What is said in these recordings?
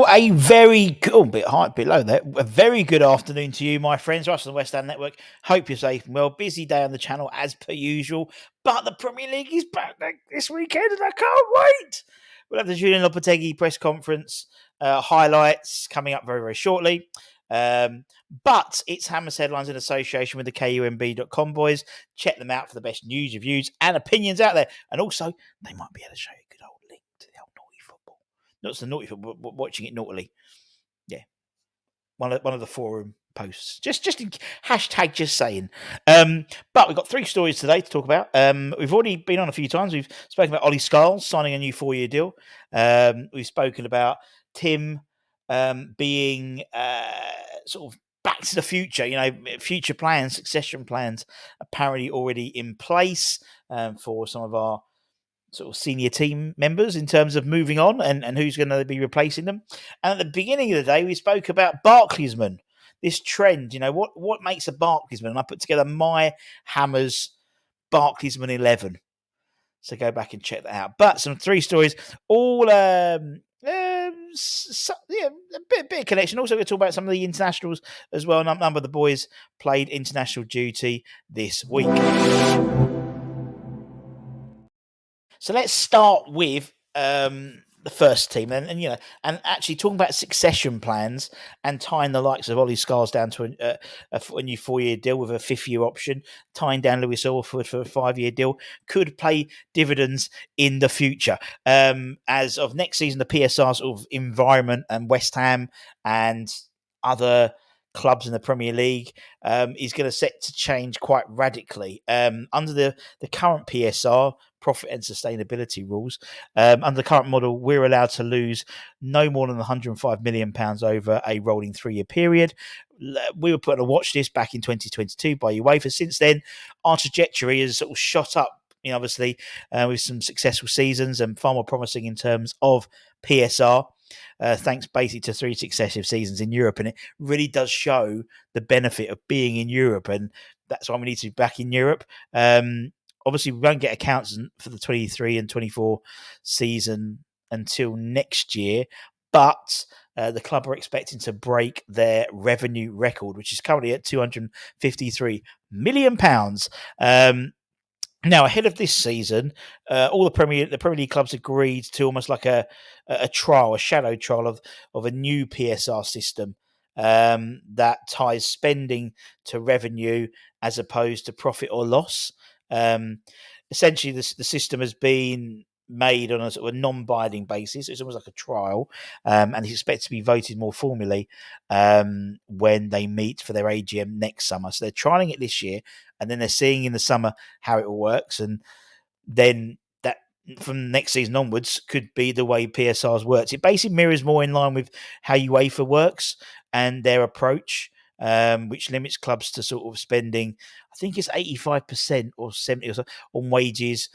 a very good, bit high, bit low there. A very good afternoon to you, my friends. Russell West Ham Network. Hope you're safe and well. Busy day on the channel as per usual, but the Premier League is back this weekend, and I can't wait. We'll have the Julian Lopetegui press conference highlights coming up very, very shortly. But it's Hammers Headlines in association with the KUMB.com boys. Check them out for the best news, reviews, and opinions out there. And also, they might be able to show you a good old link to the old naughty football. Not so naughty football, but watching it naughtily. Yeah. One of the forum posts. Just in hashtag just saying. But we've got 3 stories today to talk about. We've already been on a few times. We've spoken about Ollie Scholes signing a new 4-year deal. We've spoken about Tim being sort of back to the future, future plans, succession plans apparently already in place for some of our sort of senior team members in terms of moving on and who's going to be replacing them. And at the beginning of the day, we spoke about Barclaysman, this trend, what makes a Barclaysman? And I put together my Hammers Barclaysman 11. So go back and check that out. But some 3 stories, all a bit of connection. Also, we're talking about some of the internationals as well. A number of the boys played international duty this week. So let's start with the first team, and actually talking about succession plans and tying the likes of Ollie Scholes down to a new 4-year deal with a 5th-year option, tying down Lewis Orford for a 5-year deal could pay dividends in the future. As of next season, the PSR sort of environment and West Ham and other clubs in the Premier League is going to set to change quite radically. Under the current PSR, profit and sustainability rules, under the current model, we're allowed to lose no more than £105 million over a rolling 3-year period. We were put on a watch list back in 2022 by UEFA. Since then, our trajectory has sort of shot up, obviously, with some successful seasons and far more promising in terms of PSR. Thanks basically to 3 successive seasons in Europe. And it really does show the benefit of being in Europe. And that's why we need to be back in Europe. Obviously, we won't get accounts for the 23 and 24 season until next year. But the club are expecting to break their revenue record, which is currently at £253 million. Now, ahead of this season, all the Premier League clubs agreed to almost like a shadow trial of a new PSR system that ties spending to revenue as opposed to profit or loss. Essentially, the system has been made on a sort of a non-binding basis. It's almost like a trial, and it's expected to be voted more formally when they meet for their AGM next summer. So they're trialing it this year, and then they're seeing in the summer how it all works, and then that from next season onwards could be the way PSRs works. It basically mirrors more in line with how UEFA works and their approach, which limits clubs to sort of spending, I think it's 85% or 70% or so on wages,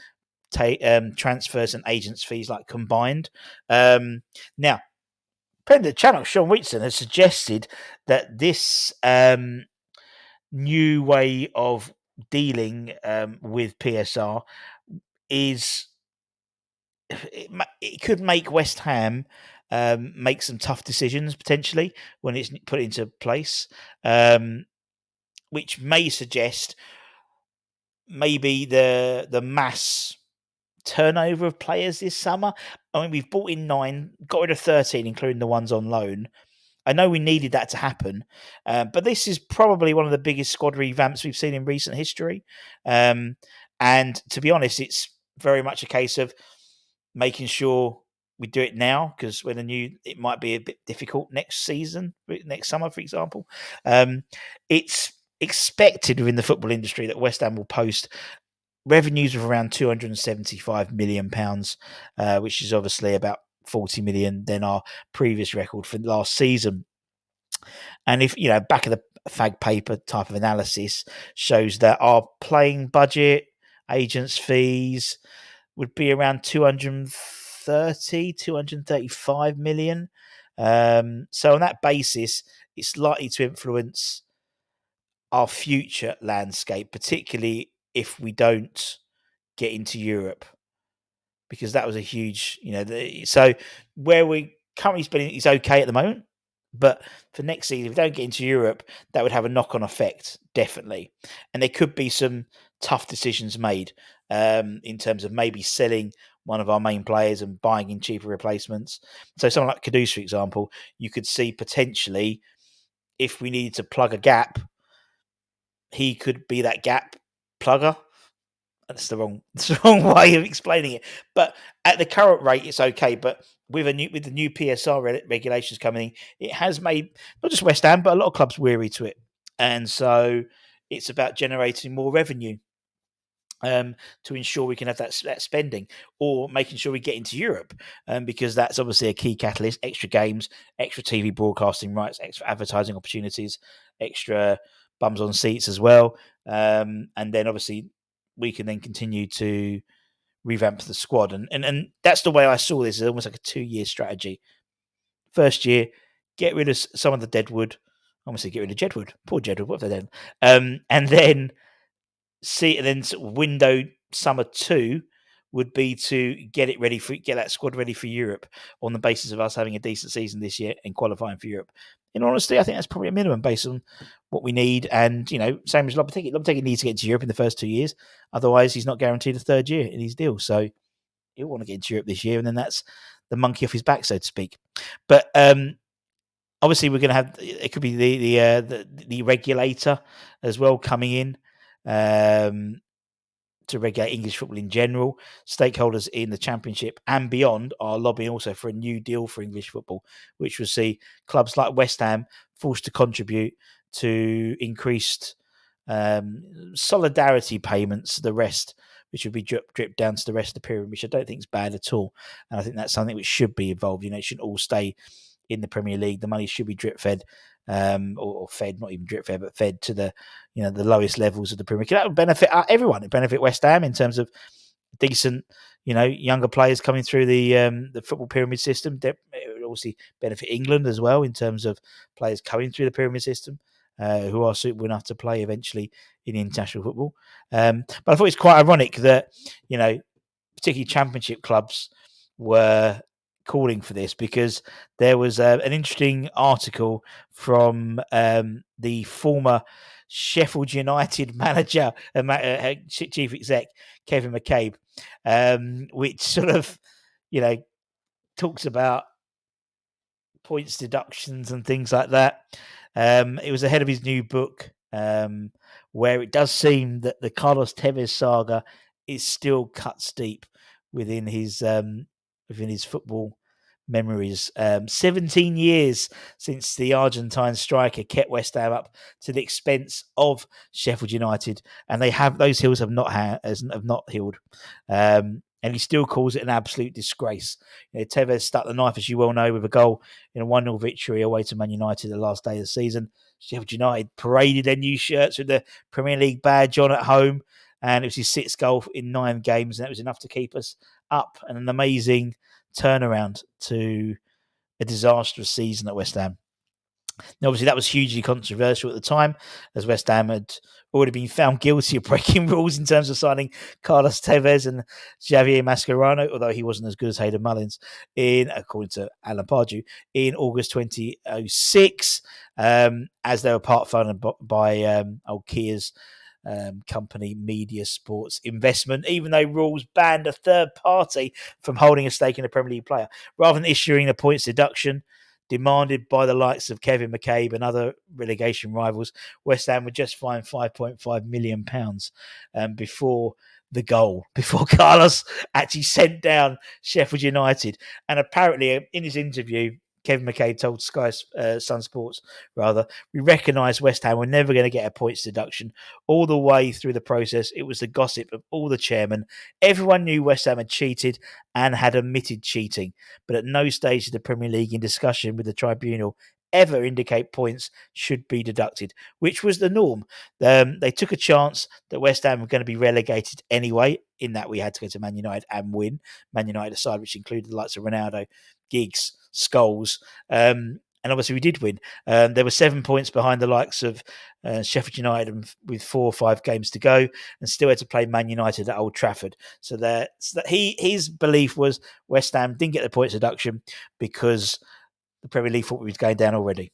transfers and agents fees like combined. Now, friend of the channel, Sean Wheatson, has suggested that this new way of dealing with PSR is it could make West Ham make some tough decisions potentially when it's put into place, which may suggest maybe the mass turnover of players this summer. I mean, we've bought in 9, got rid of 13, including the ones on loan. I know we needed that to happen, but this is probably one of the biggest squad revamps we've seen in recent history. And to be honest, it's very much a case of making sure we do it now, because it might be a bit difficult next summer, for example. It's expected within the football industry that West Ham will post revenues of around £275 million, which is obviously about 40 million than our previous record for last season. And if, back of the fag paper type of analysis shows that our playing budget, agents' fees would be around 235 million. So on that basis, it's likely to influence our future landscape, particularly if we don't get into Europe, because that was a huge, so where we currently spending is okay at the moment, but for next season, if we don't get into Europe, that would have a knock-on effect, definitely. And there could be some tough decisions made in terms of maybe selling one of our main players and buying in cheaper replacements. So someone like Kudus, for example, you could see potentially if we needed to plug a gap, he could be that gap plugger. That's it's the wrong way of explaining it. But at the current rate, it's okay. But with the new PSR regulations coming in, it has made not just West Ham but a lot of clubs weary to it, and so it's about generating more revenue to ensure we can have that spending, or making sure we get into Europe, because that's obviously a key catalyst. Extra games, extra TV broadcasting rights, extra advertising opportunities, extra bums on seats as well, and then obviously we can then continue to revamp the squad, and that's the way I saw this. It's almost like a 2-year strategy. First year, get rid of some of the deadwood. I almost say get rid of Jedwood. Poor Jedwood. What have they done? And then see, and then sort of window summer 2 would be to get that squad ready for Europe on the basis of us having a decent season this year and qualifying for Europe. In honesty, I think that's probably a minimum based on what we need. And, same as Lopetegui. Lopetegui needs to get to Europe in the first 2 years. Otherwise, he's not guaranteed a third year in his deal. So he'll want to get into Europe this year. And then that's the monkey off his back, so to speak. But obviously, we're going to have, it could be the regulator as well coming in. To regulate English football in general. Stakeholders in the Championship and beyond are lobbying also for a new deal for English football, which will see clubs like West Ham forced to contribute to increased solidarity payments, the rest, which would be dripped down to the rest of the pyramid, which I don't think is bad at all. And I think that's something which should be involved. It shouldn't all stay in the Premier League. The money should be drip fed, or fed, not even drip fed, but fed to the the lowest levels of the Premier League. That would benefit everyone. It benefit West Ham in terms of decent, younger players coming through the football pyramid system. It would obviously benefit England as well in terms of players coming through the pyramid system who are suitable enough to play eventually in international football. But I thought it's quite ironic that particularly Championship clubs were calling for this, because there was an interesting article from the former Sheffield United manager and chief exec Kevin McCabe, which sort of talks about points deductions and things like that. It was ahead of his new book, where it does seem that the Carlos Tevez saga is still cuts deep within his football memories. 17 years since the Argentine striker kept West Ham up to the expense of Sheffield United, and those hills have not healed. And he still calls it an absolute disgrace. Tevez stuck the knife, as you well know, with a goal in a 1-0 victory away to Man United the last day of the season. Sheffield United paraded their new shirts with the Premier League badge on at home, and it was his 6th goal in 9 games, and that was enough to keep us up, and an amazing turnaround to a disastrous season at West Ham. Now, obviously, that was hugely controversial at the time, as West Ham had already been found guilty of breaking rules in terms of signing Carlos Tevez and Javier Mascherano, although he wasn't as good as Hayden Mullins, according to Alan Pardew, in August 2006, as they were part funded by old Kia's company Media Sports Investment, even though rules banned a third party from holding a stake in a Premier League player. Rather than issuing a points deduction demanded by the likes of Kevin McCabe and other relegation rivals, West Ham were just fined £5.5 million before Carlos actually sent down Sheffield United. And apparently, in his interview, Kevin McCabe told Sky Sun Sports, we recognised West Ham were never going to get a points deduction. All the way through the process, it was the gossip of all the chairmen. Everyone knew West Ham had cheated and had admitted cheating, but at no stage did the Premier League, in discussion with the tribunal, ever indicate points should be deducted, which was the norm. They took a chance that West Ham were going to be relegated anyway, in that we had to go to Man United and win. Man United side, which included the likes of Ronaldo, Giggs, Scholes, and and obviously we did win. There were 7 points behind the likes of Sheffield United with 4 or 5 games to go, and still had to play Man United at Old Trafford. So that his belief was West Ham didn't get the points deduction because the Premier League thought we was going down already.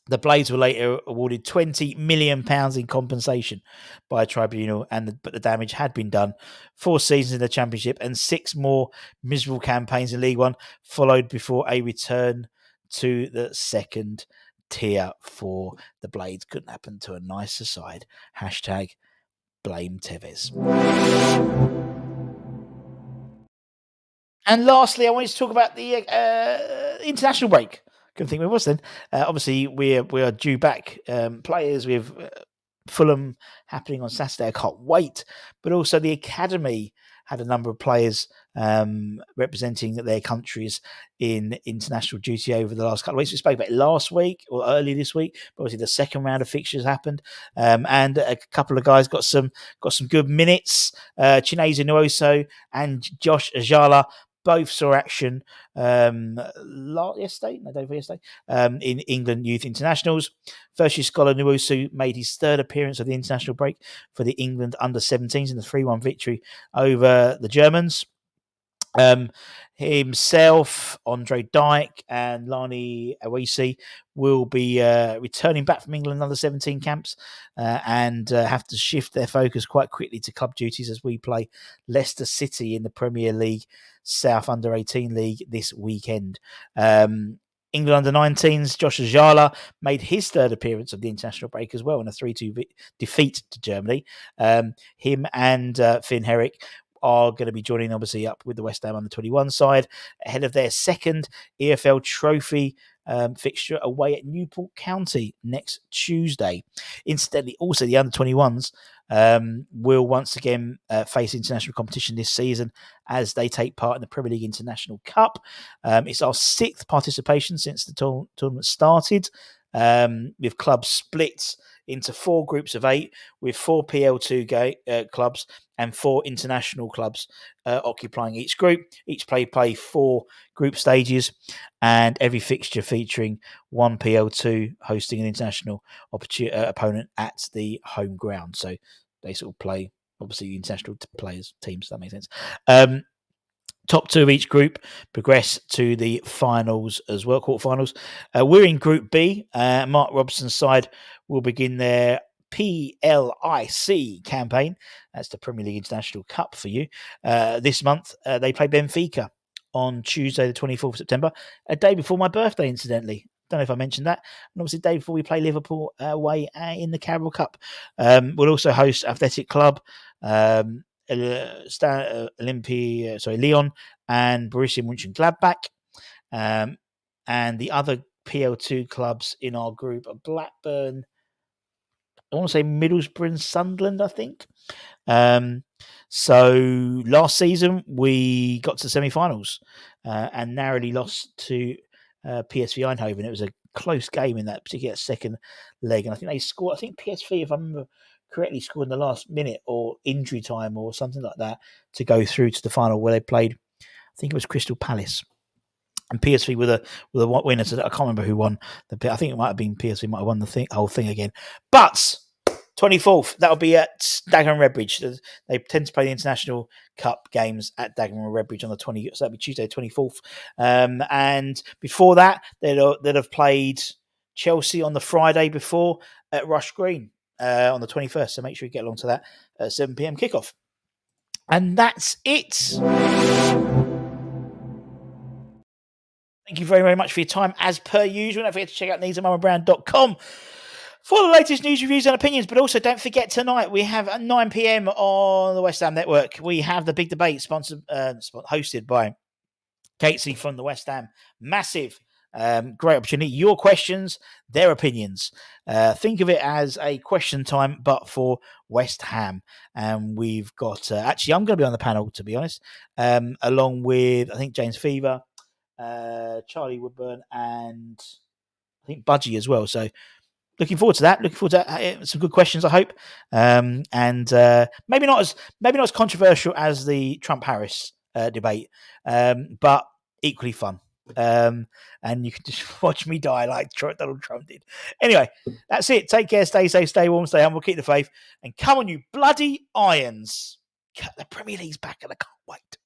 The Blades were later awarded £20 million in compensation by a tribunal, but the damage had been done. 4 seasons in the Championship and 6 more miserable campaigns in League One followed before a return to the second tier for the Blades. Couldn't happen to a nicer side. Hashtag blame Tevez. And lastly, I wanted to talk about the international break. Couldn't think where it was then. Obviously, we are due back players with Fulham happening on Saturday. I can't wait. But also the academy had a number of players representing their countries in international duty over the last couple of weeks. We spoke about it last week or early this week. But obviously, the second round of fixtures happened, and a couple of guys got some good minutes. Chinese Nwosu and Josh Ajala both saw action yesterday in England Youth Internationals. First-year scholar Nwosu made his third appearance of the international break for the England under-17s in the 3-1 victory over the Germans. Himself, Andre Dyke, and Lani Awisi will be returning back from England under-17 camps and have to shift their focus quite quickly to club duties as we play Leicester City in the Premier League South Under-18 League this weekend. England under-19s, Josh Ajala made his third appearance of the international break as well in a 3-2 defeat to Germany. Him and Finn Herrick are going to be joining, obviously, up with the West Ham under-21 side ahead of their second EFL Trophy fixture away at Newport County next Tuesday. Incidentally, also the under-21s will once again face international competition this season as they take part in the Premier League International Cup. It's our 6th participation since the tournament started, with clubs split into 4 groups of 8 with 4 PL2 clubs and 4 international clubs occupying each group. Each play 4 group stages, and every fixture featuring 1 PL2 hosting an international opponent at the home ground. So they sort of play, obviously, international players, teams, if that makes sense. Top 2 of each group progress to the finals as well, quarterfinals. We're in Group B. Mark Robson's side will begin their PLIC campaign. That's the Premier League International Cup for you. This month, they play Benfica on Tuesday, the 24th of September, a day before my birthday, incidentally. Don't know if I mentioned that. And obviously, the day before we play Liverpool away in the Carabao Cup. We'll also host Athletic Club, Lyon and Borussia Mönchengladbach. And the other PL2 clubs in our group are Blackburn, I want to say Middlesbrough and Sunderland, I think. So last season we got to semi-finals and narrowly lost to PSV Eindhoven. It was a close game in that particular second leg, and I think they scored. I think PSV, if I remember correctly, scored in the last minute or injury time or something like that to go through to the final, where they played, I think it was Crystal Palace. And PSV were the winners. I can't remember who won. I think it might have been PSV. Might have won the whole thing again. But 24th, that'll be at Dagenham and Redbridge. They tend to play the International Cup games at Dagenham and Redbridge on the 20th. So that'll be Tuesday, 24th. And before that, they'll have played Chelsea on the Friday before at Rush Green on the 21st. So make sure you get along to that at 7 p.m. kickoff. And that's it. Thank you very, very much for your time, as per usual. Don't forget to check out needsandmamabrand.com for the latest news, reviews, and opinions. But also, don't forget, tonight we have at 9 p.m. on the West Ham Network, we have the Big Debate, hosted by Catesy from the West Ham. Massive, great opportunity. Your questions, their opinions. Think of it as a question time, but for West Ham. And we've got, actually, I'm going to be on the panel, to be honest, along with, I think, James Fever, Charlie Woodburn, and I think Budgie as well. So looking forward to that. Looking forward to some good questions, I hope, and maybe not as controversial as the Trump-Harris debate, but equally fun. and you can just watch me die like Donald Trump did. Anyway, that's it. Take care, stay safe, stay warm, stay humble, keep the faith, and come on, you bloody Irons. The Premier League's back, and I can't wait.